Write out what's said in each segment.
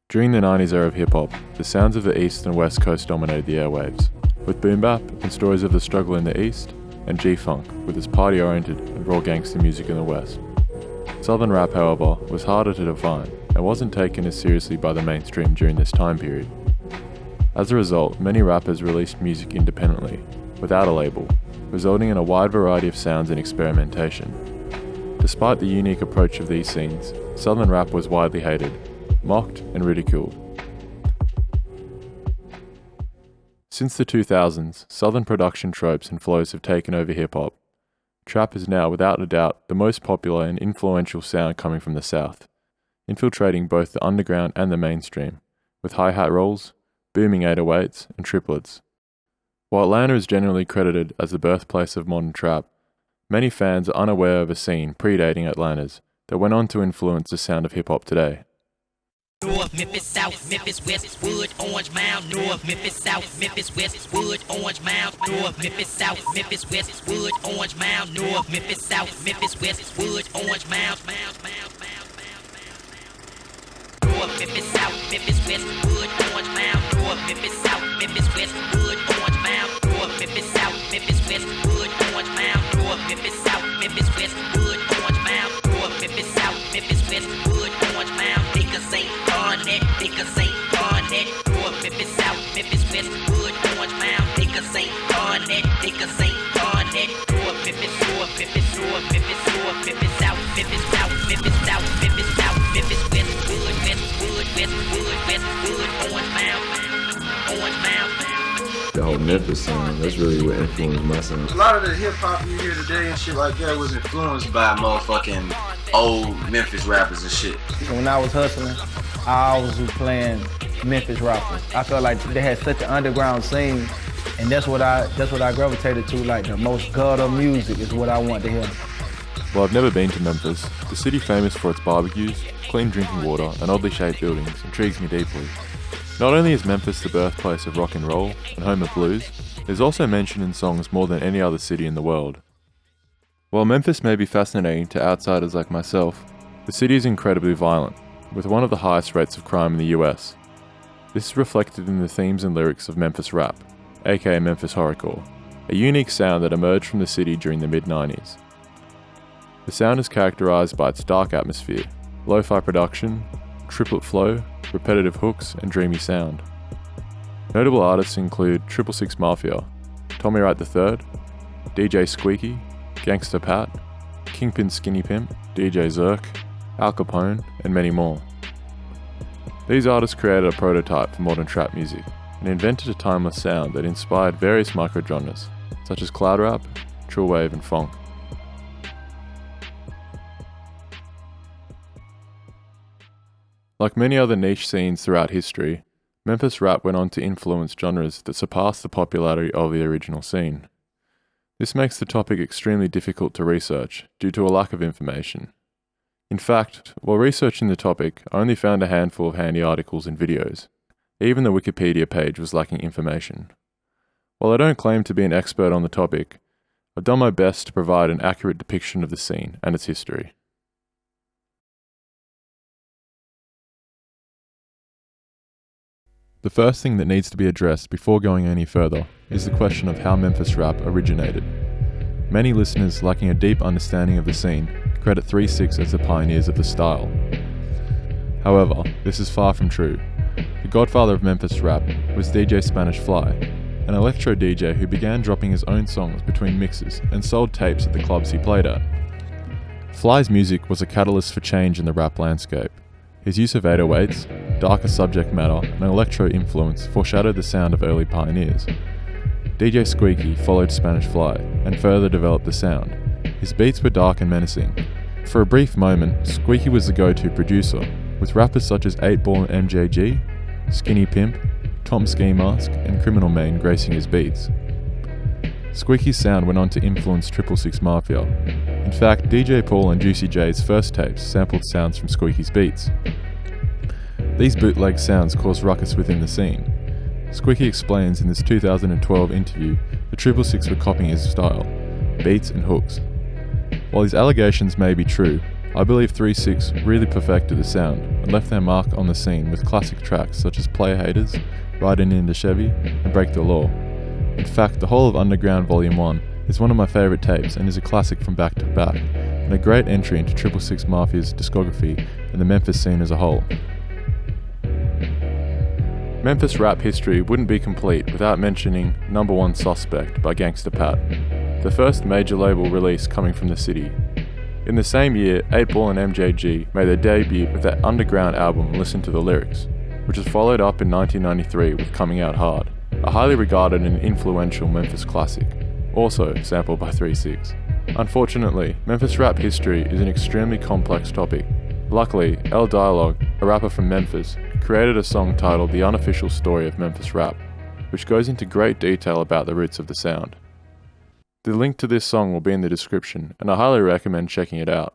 During the 90s era of hip-hop, the sounds of the East and West Coast dominated the airwaves, with boom bap and stories of the struggle in the East, and G-Funk with its party-oriented and raw gangster music in the West. Southern rap, however, was harder to define and wasn't taken as seriously by the mainstream during this time period. As a result, many rappers released music independently, without a label, resulting in a wide variety of sounds and experimentation. Despite the unique approach of these scenes, Southern rap was widely hated, mocked and ridiculed. Since the 2000s, Southern production tropes and flows have taken over hip-hop. Trap is now, without a doubt, the most popular and influential sound coming from the South, infiltrating both the underground and the mainstream, with hi-hat rolls, booming 808s, and triplets. While Atlanta is generally credited as the birthplace of modern trap, many fans are unaware of a scene predating Atlanta's that went on to influence the sound of hip-hop today. North Memphis, South Memphis, West Wood, Orange Mound. North Memphis, South Memphis, West Wood, Orange Mound. North Memphis, South Memphis, West Wood, Orange Mound. North Memphis, South Memphis, West Wood, Orange Mound. North Memphis, South Memphis, West Wood, Orange Mound. North Memphis, South Memphis, West Wood, Orange Mound. North Memphis, South Memphis, West Wood, Orange Mound. North Memphis, South Memphis, West Wood, Orange Mound. North Memphis, South Memphis, West Wood, Orange Mound. Niggas ain't Barnett, niggas ain't Barnett. North Memphis, South Memphis, West Wood, Orange Mound. Niggas ain't Barnett, niggas ain't Barnett. North Memphis, North Memphis, North Memphis, North Memphis, South Memphis, South Memphis, South Memphis, South Memphis, West Wood, West Wood, West Wood, West Wood, Orange Mound, Orange Mound. The whole Memphis sound, that's really what influenced my sound. A lot of the hip hop you hear today and shit like that was influenced by motherfucking old Memphis rappers and shit. When I was hustling, I always was playing Memphis rappers. I felt like they had such an underground scene, and that's what I gravitated to. Like the most gutter music is what I want to hear. While I've never been to Memphis, the city famous for its barbecues, clean drinking water, and oddly shaped buildings intrigues me deeply. Not only is Memphis the birthplace of rock and roll and home of blues, it is also mentioned in songs more than any other city in the world. While Memphis may be fascinating to outsiders like myself, the city is incredibly violent, with one of the highest rates of crime in the US. This is reflected in the themes and lyrics of Memphis rap, aka Memphis horrorcore, a unique sound that emerged from the city during the mid-90s. The sound is characterized by its dark atmosphere, lo-fi production, triplet flow, repetitive hooks, and dreamy sound. Notable artists include 666 Mafia, Tommy Wright III, DJ Squeaky, Gangsta Pat, Kingpin Skinny Pimp, DJ Zerk, Al Capone, and many more. These artists created a prototype for modern trap music and invented a timeless sound that inspired various microgenres, such as cloud rap, Trillwave, and Phonk. Like many other niche scenes throughout history, Memphis rap went on to influence genres that surpassed the popularity of the original scene. This makes the topic extremely difficult to research due to a lack of information. In fact, while researching the topic, I only found a handful of handy articles and videos. Even the Wikipedia page was lacking information. While I don't claim to be an expert on the topic, I've done my best to provide an accurate depiction of the scene and its history. The first thing that needs to be addressed before going any further is the question of how Memphis rap originated. Many listeners lacking a deep understanding of the scene credit 3-6 as the pioneers of the style. However, this is far from true. The godfather of Memphis rap was DJ Spanish Fly, an electro DJ who began dropping his own songs between mixes and sold tapes at the clubs he played at. Fly's music was a catalyst for change in the rap landscape. His use of 808s, darker subject matter, and electro influence foreshadowed the sound of early pioneers. DJ Squeaky followed Spanish Fly and further developed the sound. His beats were dark and menacing. For a brief moment, Squeaky was the go-to producer, with rappers such as 8-Ball and MJG, Skinny Pimp, Tom Ski Mask, and Criminal Main gracing his beats. Squeaky's sound went on to influence 666 Mafia. In fact, DJ Paul and Juicy J's first tapes sampled sounds from Squeaky's beats. These bootleg sounds caused ruckus within the scene. Squeaky explains in this 2012 interview that 666 were copying his style, beats and hooks. While these allegations may be true, I believe 3-6 really perfected the sound and left their mark on the scene with classic tracks such as Player Haters, Riding into Chevy, and Break the Law. In fact, the whole of Underground Volume 1 is one of my favourite tapes and is a classic from back to back, and a great entry into 666 Mafia's discography and the Memphis scene as a whole. Memphis rap history wouldn't be complete without mentioning Number One Suspect by Gangsta Pat, the first major label release coming from the city. In the same year, 8ball and MJG made their debut with their underground album Listen to the Lyrics, which was followed up in 1993 with Coming Out Hard, a highly regarded and influential Memphis classic, also sampled by 3-6. Unfortunately, Memphis rap history is an extremely complex topic. Luckily, L Dialogue, a rapper from Memphis, created a song titled The Unofficial Story of Memphis Rap, which goes into great detail about the roots of the sound. The link to this song will be in the description, and I highly recommend checking it out.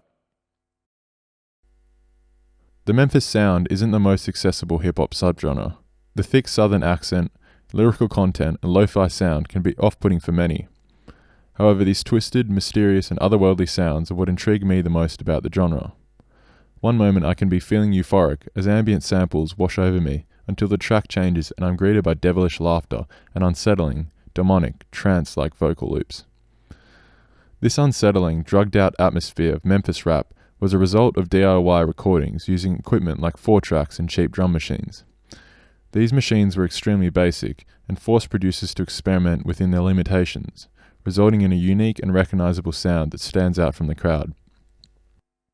The Memphis sound isn't the most accessible hip-hop subgenre. The thick southern accent, lyrical content, and lo-fi sound can be off-putting for many. However, these twisted, mysterious, and otherworldly sounds are what intrigue me the most about the genre. One moment I can be feeling euphoric as ambient samples wash over me until the track changes and I'm greeted by devilish laughter and unsettling, demonic, trance-like vocal loops. This unsettling, drugged-out atmosphere of Memphis rap was a result of DIY recordings using equipment like 4-tracks and cheap drum machines. These machines were extremely basic and forced producers to experiment within their limitations, resulting in a unique and recognizable sound that stands out from the crowd.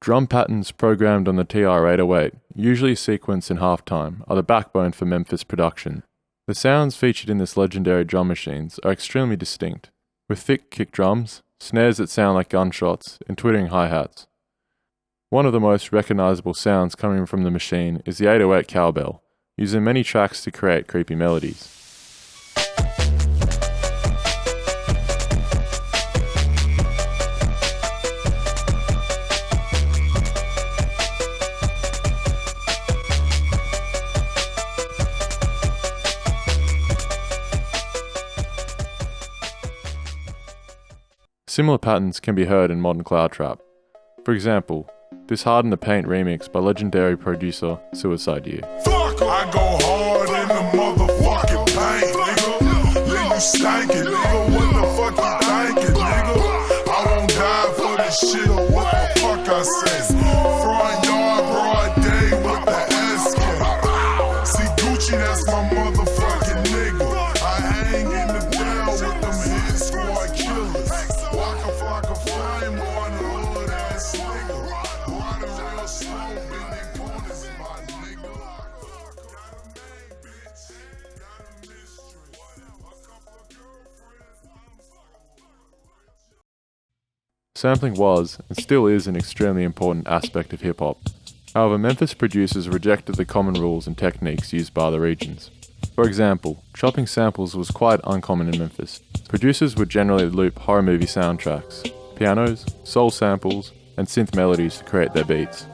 Drum patterns programmed on the TR-808, usually sequenced in halftime, are the backbone for Memphis production. The sounds featured in this legendary drum machines are extremely distinct, with thick kick drums, snares that sound like gunshots, and twittering hi-hats. One of the most recognizable sounds coming from the machine is the 808 cowbell, used in many tracks to create creepy melodies. Similar patterns can be heard in modern cloud trap. For example, this Hard in the Paint remix by legendary producer Suicide Year. Fuck, I go hard in the motherfucking paint, nigga. Leave you stankin', nigga. What the fuck you thinking, nigga? I won't die for this shit or what the fuck I say. Front yard, broad day with the S-K. See Gucci, that's my motherfucking nigga. I hang in the down with them hit squad killers. Walk a flame on the hood ass nigga. Ride real slow, bending corners, my nigga. Sampling was, and still is, an extremely important aspect of hip-hop. However, Memphis producers rejected the common rules and techniques used by other regions. For example, chopping samples was quite uncommon in Memphis. Producers would generally loop horror movie soundtracks, pianos, soul samples, and synth melodies to create their beats.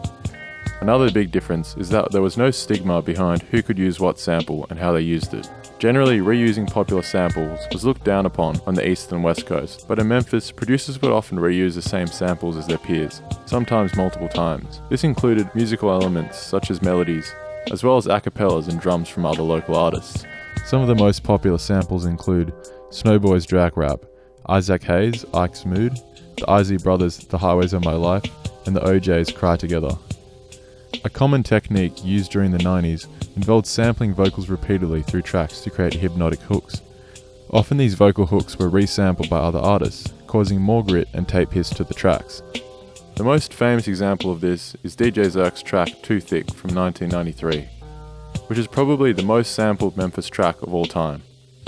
Another big difference is that there was no stigma behind who could use what sample and how they used it. Generally, reusing popular samples was looked down upon on the East and West Coast, but in Memphis, producers would often reuse the same samples as their peers, sometimes multiple times. This included musical elements such as melodies, as well as acapellas and drums from other local artists. Some of the most popular samples include Snowboy's Drag Rap, Isaac Hayes' Ike's Mood, the Izzy Brothers' The Highways of My Life, and the OJ's Cry Together. A common technique used during the 90s involved sampling vocals repeatedly through tracks to create hypnotic hooks. Often these vocal hooks were resampled by other artists, causing more grit and tape hiss to the tracks. The most famous example of this is DJ Zerk's track Too Thick from 1993, which is probably the most sampled Memphis track of all time.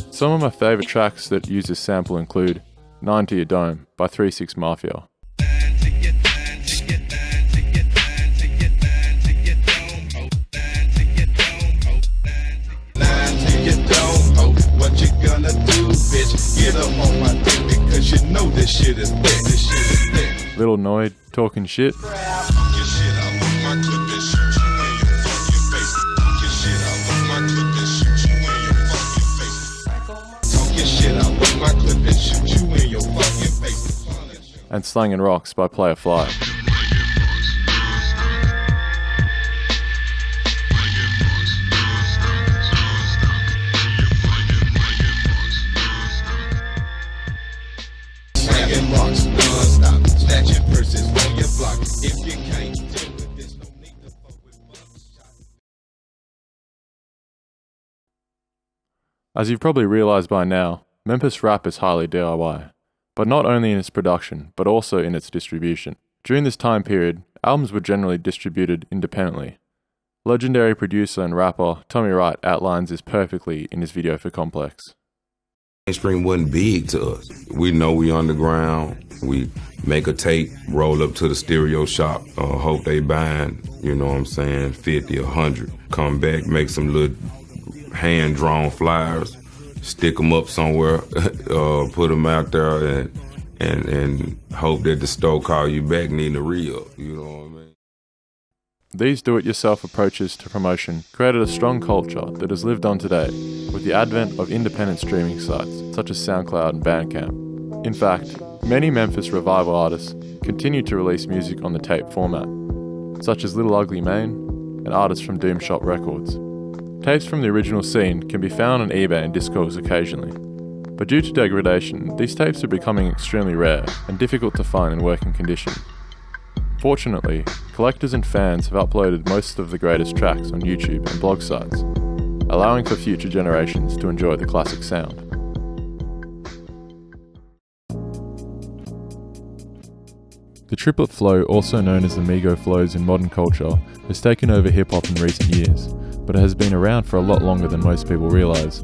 Some of my favourite tracks that use this sample include 9 to Your Dome by 3-6 Mafia. What you gonna do, bitch? Get up on my dick because you know this shit is thick. This shit is thick. Little Noid talking shit. Your shit out with my clip and shoot you in your fucking face. Your shit out with my clip and shoot you in your fucking face. Talk your shit out with my clip and shoot you in your fucking face. And Slang and Rocks by Player Fly. As you've probably realized by now, Memphis rap is highly DIY, but not only in its production, but also in its distribution. During this time period, albums were generally distributed independently. Legendary producer and rapper Tommy Wright outlines this perfectly in his video for Complex. Mainstream wasn't big to us. We know we underground. We make a tape, roll up to the stereo shop, hope they buying, you know what I'm saying, 50, 100. Come back, make some little hand-drawn flyers, stick them up somewhere, put them out there, and hope that the store call you back needing a re-up, you know what I mean? These do-it-yourself approaches to promotion created a strong culture that has lived on today with the advent of independent streaming sites such as SoundCloud and Bandcamp. In fact, many Memphis revival artists continue to release music on the tape format, such as Little Ugly Mane and artists from Doom Shop Records. Tapes from the original scene can be found on eBay and Discogs occasionally, but due to degradation, these tapes are becoming extremely rare and difficult to find in working condition. Fortunately, collectors and fans have uploaded most of the greatest tracks on YouTube and blog sites, allowing for future generations to enjoy the classic sound. The triplet flow, also known as the Migo flows in modern culture, has taken over hip-hop in recent years, but it has been around for a lot longer than most people realise.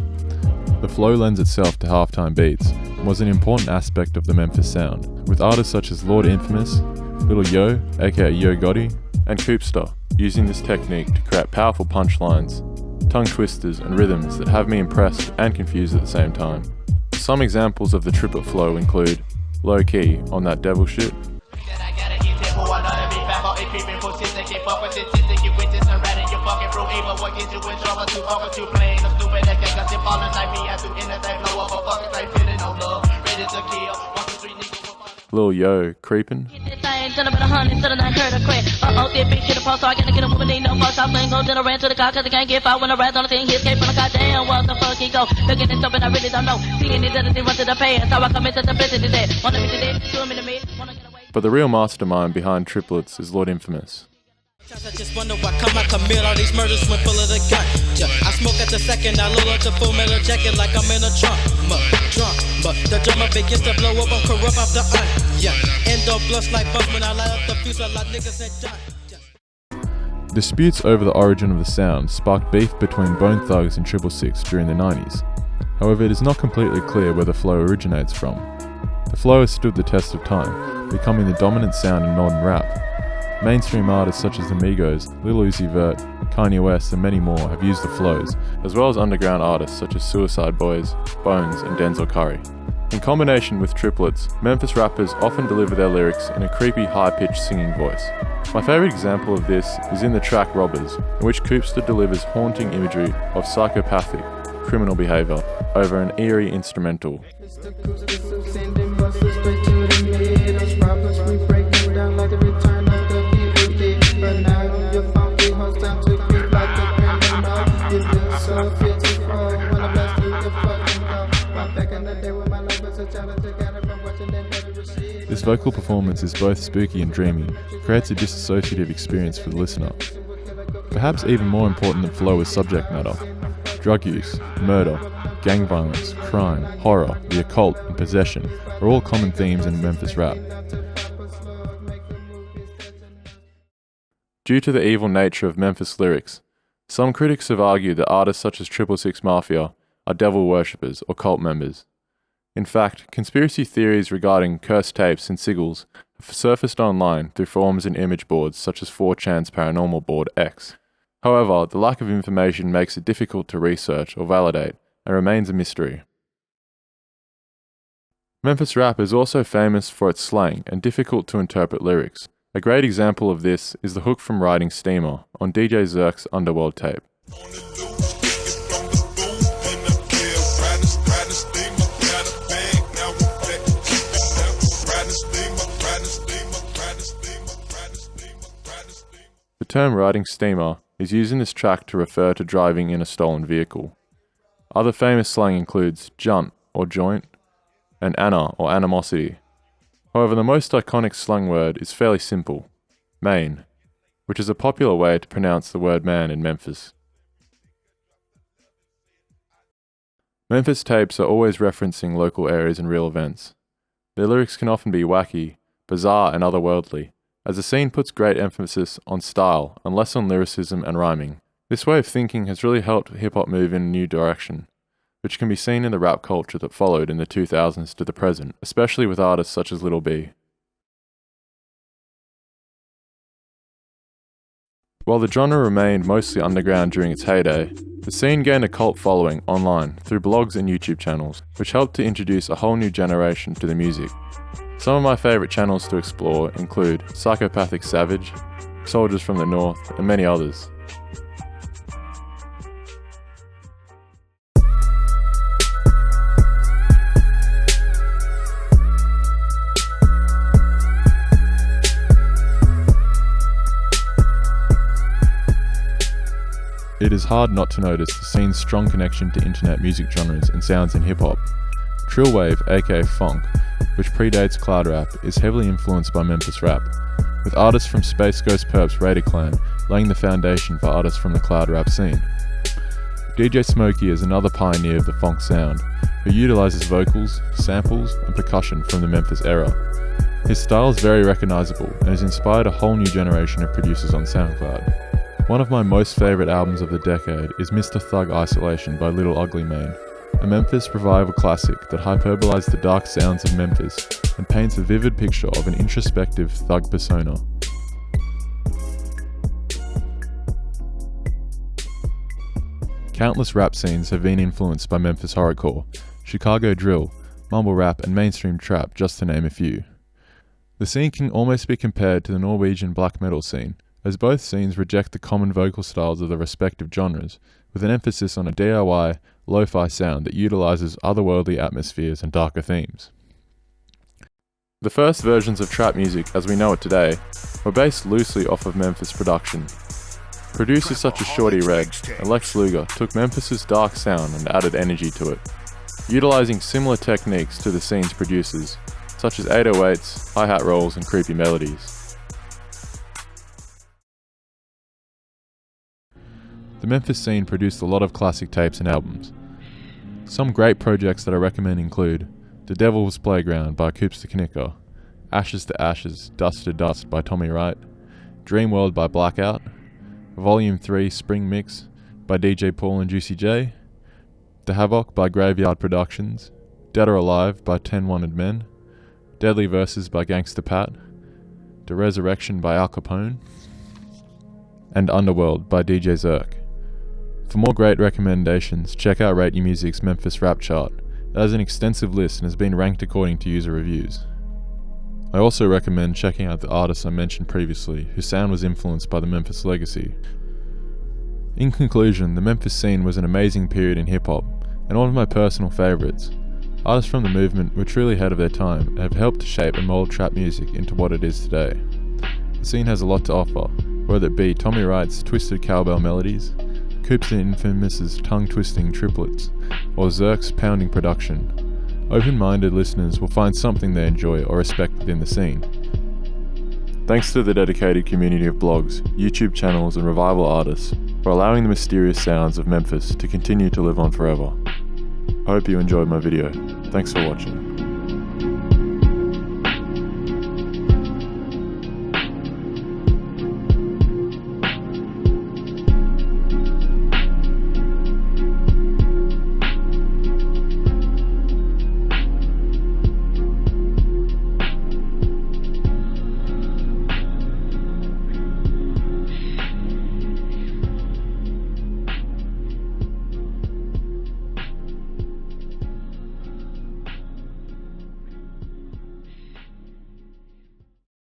The flow lends itself to halftime beats and was an important aspect of the Memphis sound, with artists such as Lord Infamous, Lil Yo, aka Yo Gotti, and Koopster using this technique to create powerful punchlines, tongue twisters and rhythms that have me impressed and confused at the same time. Some examples of the triplet flow include Low Key on That Devil Shit, Lil Yo Creepin', but the real mastermind behind triplets is Lord Infamous. I just wonder why come I commit all these murders when full of the gun. I smoke at the second, I load up the full metal jacket like I'm in a trunk. But the drummer begins to blow up, I'm corrupt off the Endo blunts like bumps when I light up the fuse, a lot niggas ain't done. Disputes over the origin of the sound sparked beef between Bone Thugs and 666 during the 90s. However, it is not completely clear where the flow originates from. The flow has stood the test of time, becoming the dominant sound in modern rap. Mainstream artists such as the Migos, Lil Uzi Vert, Kanye West and many more have used the flows, as well as underground artists such as Suicide Boys, Bones and Denzel Curry. In combination with triplets, Memphis rappers often deliver their lyrics in a creepy high-pitched singing voice. My favourite example of this is in the track Robbers, in which Koopster delivers haunting imagery of psychopathic, criminal behaviour over an eerie instrumental. This vocal performance is both spooky and dreamy, creates a disassociative experience for the listener. Perhaps even more important than flow is subject matter. Drug use, murder, gang violence, crime, horror, the occult, and possession are all common themes in Memphis rap. Due to the evil nature of Memphis lyrics, some critics have argued that artists such as 666 Mafia are devil worshippers or cult members. In fact, conspiracy theories regarding cursed tapes and sigils have surfaced online through forums and image boards such as 4chan's paranormal board X. However, the lack of information makes it difficult to research or validate and remains a mystery. Memphis rap is also famous for its slang and difficult to interpret lyrics. A great example of this is the hook from Riding Steamer on DJ Zerk's Underworld tape. The term riding steamer is used in this track to refer to driving in a stolen vehicle. Other famous slang includes junt or joint and Anna or animosity. However, the most iconic slang word is fairly simple, main, which is a popular way to pronounce the word man in Memphis. Memphis tapes are always referencing local areas and real events. Their lyrics can often be wacky, bizarre and otherworldly, as the scene puts great emphasis on style and less on lyricism and rhyming. This way of thinking has really helped hip-hop move in a new direction, which can be seen in the rap culture that followed in the 2000s to the present, especially with artists such as Lil B. While the genre remained mostly underground during its heyday, the scene gained a cult following online through blogs and YouTube channels, which helped to introduce a whole new generation to the music. Some of my favourite channels to explore include Psychopathic Savage, Soldiers from the North, and many others. It is hard not to notice the scene's strong connection to internet music genres and sounds in hip-hop. Trillwave, aka Phonk, which predates cloud rap, is heavily influenced by Memphis rap, with artists from Space Ghost Perp's Raider Clan laying the foundation for artists from the cloud rap scene. DJ Smokey is another pioneer of the Phonk sound, who utilises vocals, samples, and percussion from the Memphis era. His style is very recognisable and has inspired a whole new generation of producers on SoundCloud. One of my most favourite albums of the decade is Mr. Thug Isolation by Little Ugly Mane, a Memphis revival classic that hyperbolizes the dark sounds of Memphis and paints a vivid picture of an introspective thug persona. Countless rap scenes have been influenced by Memphis horrorcore, Chicago drill, mumble rap and mainstream trap, just to name a few. The scene can almost be compared to the Norwegian black metal scene, as both scenes reject the common vocal styles of the respective genres, with an emphasis on a DIY, lo-fi sound that utilises otherworldly atmospheres and darker themes. The first versions of trap music as we know it today were based loosely off of Memphis production. Producers such as Shorty Red and Lex Luger took Memphis's dark sound and added energy to it, utilising similar techniques to the scene's producers, such as 808s, hi-hat rolls and creepy melodies. The Memphis scene produced a lot of classic tapes and albums. Some great projects that I recommend include The Devil's Playground by Coops the Knicker, Ashes to Ashes, Dust to Dust by Tommy Wright, Dream World by Blackout, Volume 3 Spring Mix by DJ Paul and Juicy J, The Havoc by Graveyard Productions, Dead or Alive by 10 Wanted Men, Deadly Verses by Gangsta Pat, The Resurrection by Al Capone, and Underworld by DJ Zerk. For more great recommendations, check out Rate Your Music's Memphis Rap Chart. It has an extensive list and has been ranked according to user reviews. I also recommend checking out the artists I mentioned previously, whose sound was influenced by the Memphis legacy. In conclusion, the Memphis scene was an amazing period in hip-hop, and one of my personal favourites. Artists from the movement were truly ahead of their time and have helped to shape and mould trap music into what it is today. The scene has a lot to offer, whether it be Tommy Wright's twisted cowbell melodies, Coops and Infamous's tongue-twisting triplets, or Zerk's pounding production. Open-minded listeners will find something they enjoy or respect within the scene. Thanks to the dedicated community of blogs, YouTube channels and revival artists for allowing the mysterious sounds of Memphis to continue to live on forever. I hope you enjoyed my video. Thanks for watching.